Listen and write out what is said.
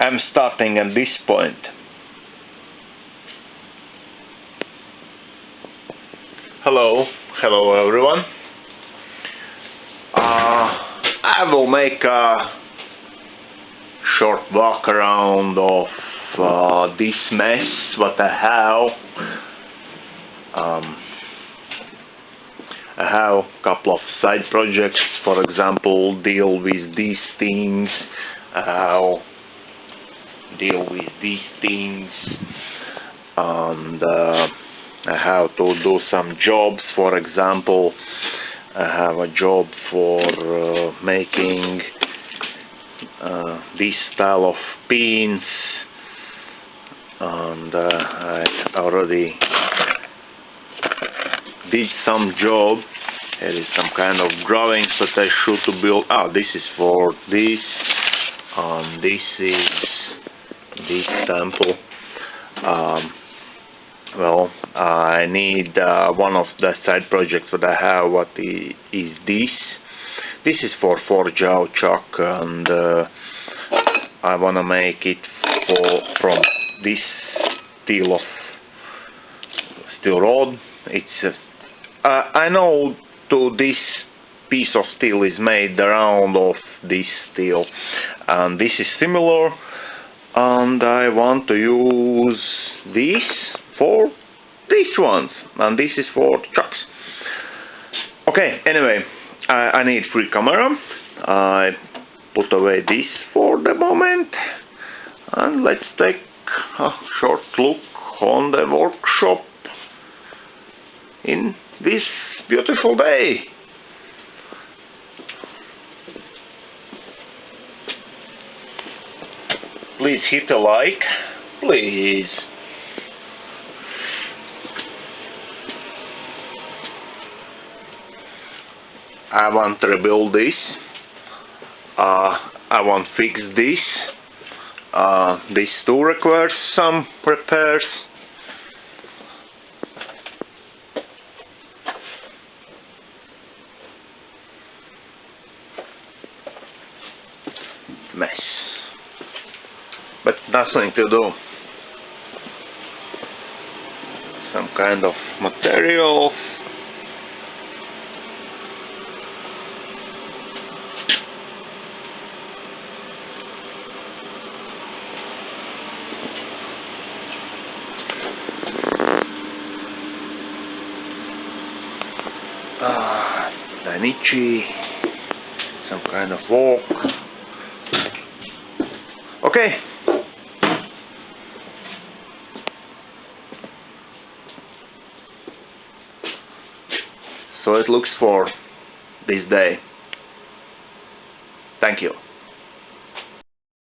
I'm starting at this point. Hello everyone. I will make a short walk around of this mess what I have. I have a couple of side projects, for example, deal with these things, deal with these things, and I have to do some jobs. For example, I have a job for making this style of pins, and I already did some job. There is some kind of drawings that I should to build. This is for this, and this is this temple. Well, I need one of the side projects that I have. What is this? This is for forge out chalk, and I wanna make it from this steel rod. It's I know this piece of steel is made around of this steel, and this is similar, and I want to use this for these ones, and this is for trucks. Okay, anyway, I need free camera. I put away this for the moment, and let's take a short look on the workshop in this beautiful day. Please hit a like, please. I want to rebuild this. I want to fix this. This too requires some repairs. Mess, but nothing to do. Some kind of material. Danichi, some kind of walk. Okay. So it looks for this day. Thank you.